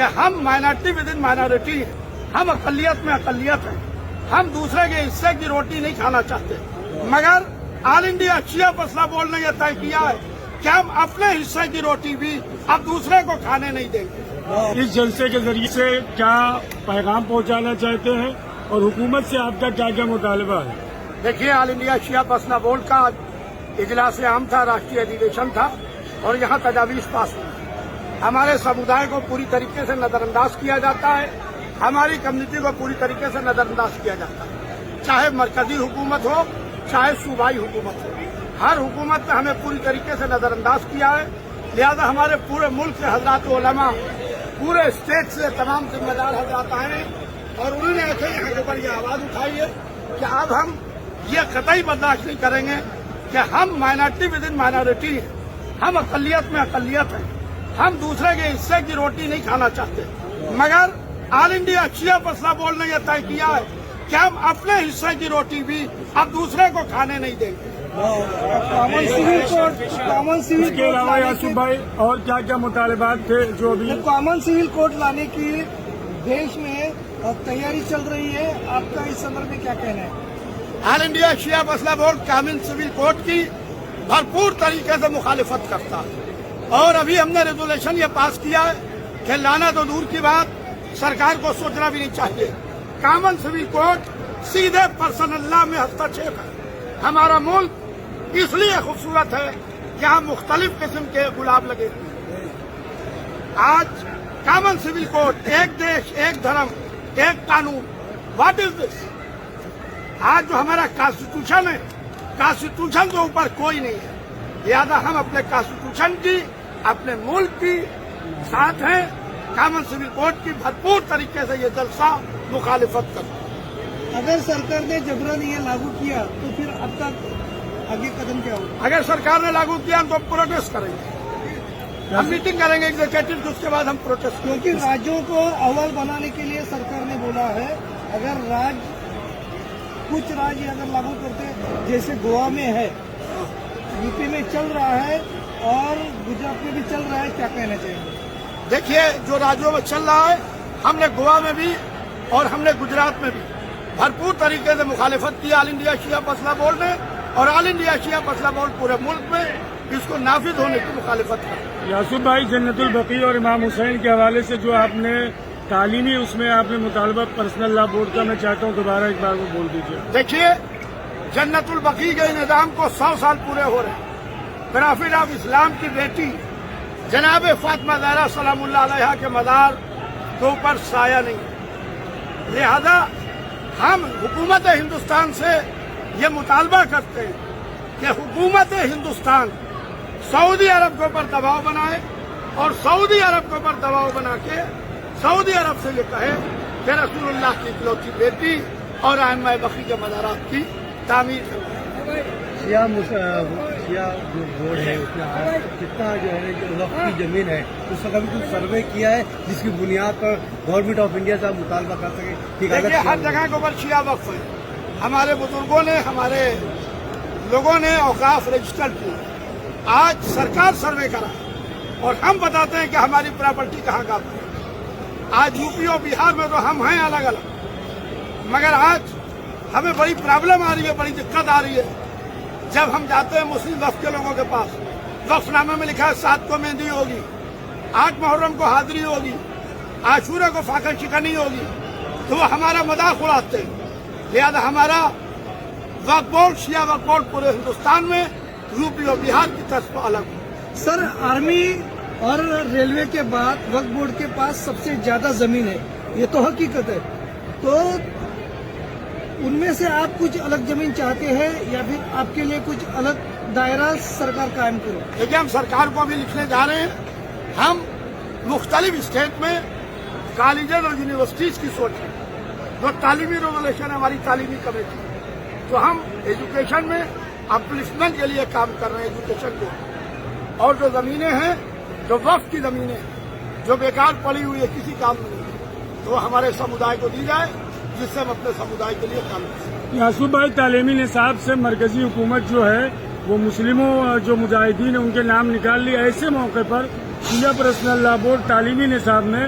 کہ ہم minority with in minority ہیں، ہم اقلیت میں اقلیت ہیں، ہم دوسرے کے حصے کی روٹی نہیں کھانا چاہتے، مگر آل انڈیا شیعہ مسئلہ بول نے یہ طے کیا ہے کہ ہم اپنے حصے کی روٹی بھی اب دوسرے کو کھانے نہیں دیں گے۔ اس جلسے کے ذریعے سے کیا پیغام پہنچانا چاہتے ہیں اور حکومت سے آپ کا کیا کیا مطالبہ ہے؟ دیکھیے، آل انڈیا شیعہ مسئلہ بورڈ کا اجلاس عام تھا، راشٹریہ ادھیویشن تھا اور یہاں تجاویز پاس ہوئی۔ ہمارے سمودائے کو پوری طریقے سے نظر انداز کیا جاتا ہے، ہماری کمیونٹی کو پوری طریقے سے نظر انداز کیا جاتا ہے، چاہے مرکزی حکومت ہو چاہے صوبائی حکومت ہو، ہر حکومت نے ہمیں پوری طریقے سے نظر انداز کیا ہے۔ لہذا ہمارے پورے ملک سے حضرات علماء، پورے اسٹیٹ سے تمام ذمہ دار حضرات آئے ہیں اور انہوں نے ایسے یہاں کے اوپر یہ آواز اٹھائی ہے کہ اب ہم یہ قطعی برداشت نہیں کریں گے کہ ہم مائنارٹی ود ان مائنارٹی ہیں، ہم اقلیت میں اقلیت ہیں، ہم دوسرے کے حصے کی روٹی نہیں کھانا چاہتے، مگر آل انڈیا شیعہ مسئلہ بورڈ نے یہ طے کیا ہے کہ ہم اپنے حصے کی روٹی بھی اب دوسرے کو کھانے نہیں دیں گے۔ اس کے علاوہ یاسر بھائی اور کیا کیا مطالبات تھے جو ابھی کامن سول کوڈ لانے کی دیش میں تیاری چل رہی ہے، آپ کا اس سندرب میں کیا کہنا ہے؟ آل انڈیا شیعہ مسئلہ بورڈ کامن سول کوڈ کی بھرپور طریقے سے مخالفت کرتا ہے اور ابھی ہم نے ریزولوشن یہ پاس کیا ہے کہ لانا تو دور کی بات، سرکار کو سوچنا بھی نہیں چاہیے۔ کامن سول کوڈ سیدھے پرسنل لا میں ہستکشیپ ہے۔ ہمارا ملک اس لیے خوبصورت ہے کہ یہاں مختلف قسم کے گلاب لگے ہوئے ہیں۔ آج کامن سول کوڈ، ایک دیش ایک دھرم ایک قانون، واٹ از دس؟ آج جو ہمارا کانسٹیٹیوشن ہے، کانسٹیٹیوشن کے اوپر کوئی نہیں ہے، لہذا ہم اپنے کانسٹیٹیوشن کی، اپنے ملک کی ساتھ ہیں۔ کامن سول کوڈ کی بھرپور طریقے سے یہ جلسہ مخالفت کرتا ہے۔ اگر سرکار نے جبرن یہ لاگو کیا تو پھر اب تک آگے قدم کیا ہوگا؟ اگر سرکار نے لاگو کیا تو پروٹیسٹ کریں گے، ہم میٹنگ کریں گے ایگزیکٹو کی، اس کے بعد ہم پروٹیسٹ کریں گے۔ کیونکہ راجوں کو اول بنانے کے لیے سرکار نے بولا ہے، اگر کچھ راج اگر لاگو کرتے جیسے گوا میں ہے، یو پی میں چل رہا ہے اور گجرات میں بھی چل رہا ہے، کیا کہنا چاہیے؟ دیکھیے، جو راجوں میں چل رہا ہے، ہم نے گوا میں بھی اور ہم نے گجرات میں بھی بھرپور طریقے سے مخالفت کی آل انڈیا شیعہ مسئلہ بورڈ نے، اور آل انڈیا شیعہ مسئلہ بورڈ پورے ملک میں اس کو نافذ ہونے کی مخالفت کی۔ یاسر بھائی، جنت البقیع اور امام حسین کے حوالے سے جو آپ نے تعلیمی اس میں آپ نے مطالبہ پرسنل لا بورڈ کا، میں چاہتا ہوں دوبارہ ایک بار وہ بول دیجیے۔ دیکھیے، جنت البقیع کے نظام کو 100 سال پورے ہو رہے ہیں۔ پرافٹ آف اسلام کی بیٹی جناب فاطمہ زہرا سلام اللہ علیہا کے مزار کے اوپر سایہ نہیں ہے، لہذا ہم حکومت ہندوستان سے یہ مطالبہ کرتے ہیں کہ حکومت ہندوستان سعودی عرب کے اوپر دباؤ بنائے اور سعودی عرب کے اوپر دباؤ بنا کے سعودی عرب سے یہ کہے کہ رسول اللہ کی اکلوتی بیٹی اور ائمہ بقی کے مزارات کی تعمیر کروائے۔ شیعہ جو بورڈ ہے اس نے کتنا جو ہے وقت کی زمین ہے اس کا بھی کچھ سروے کیا ہے جس کی بنیاد پر گورنمنٹ آف انڈیا سے مطالبہ کر سکے؟ دیکھیے، ہر جگہ کے اوپر شیعہ وقف ہے، ہمارے بزرگوں نے، ہمارے لوگوں نے اوقاف رجسٹر کی، آج سرکار سروے کرا اور ہم بتاتے ہیں کہ ہماری پراپرٹی کہاں کہاں پر ہے۔ آج یو پی اور بہار میں تو ہم ہیں الگ الگ، مگر آج ہمیں بڑی پرابلم آ رہی ہے، بڑی دقت آ رہی ہے۔ جب ہم جاتے ہیں مسلم وقف کے لوگوں کے پاس، وقف نامے میں لکھا ہے 7 کو مہندی ہوگی، 8 محرم کو حاضری ہوگی، عاشورہ کو فاقہ شکنی ہوگی، تو وہ ہمارا مذاق اڑاتے ہیں۔ لہذا ہمارا وقف بورڈ، شیعہ وقف بورڈ پورے ہندوستان میں یو پی اور بہار کی طرف الگ ہو۔ سر، آرمی اور ریلوے کے بعد وقف بورڈ کے پاس سب سے زیادہ زمین ہے، یہ تو حقیقت ہے، تو ان میں سے آپ کچھ الگ زمین چاہتے ہیں یا پھر آپ کے لیے کچھ الگ دائرہ سرکار قائم کرو؟ دیکھیے، ہم سرکار کو بھی لکھنے جا رہے ہیں، ہم مختلف اسٹیٹ میں کالجز اور یونیورسٹیز کی سوچ ہے، جو تعلیمی ریگولیشن ہے ہماری تعلیمی کمیٹی، تو ہم ایجوکیشن میں اپلفٹمنٹ کے لیے کام کر رہے ہیں ایجوکیشن کو، اور جو زمینیں ہیں، جو وقف کی زمینیں ہیں، جو بیکار پڑی ہوئی ہے کسی کام میں نہیں، تو ہمارے سمودائے کو دی جائے جس سے ہم اپنے سمودائے کے لیے کام کر سکیں۔ یاسر بھائی، تعلیمی نصاب سے مرکزی حکومت جو ہے وہ مسلموں جو مجاہدین ہیں ان کے نام نکال لیے، ایسے موقع پر شیعہ پرسنل لا بورڈ تعلیمی نصاب میں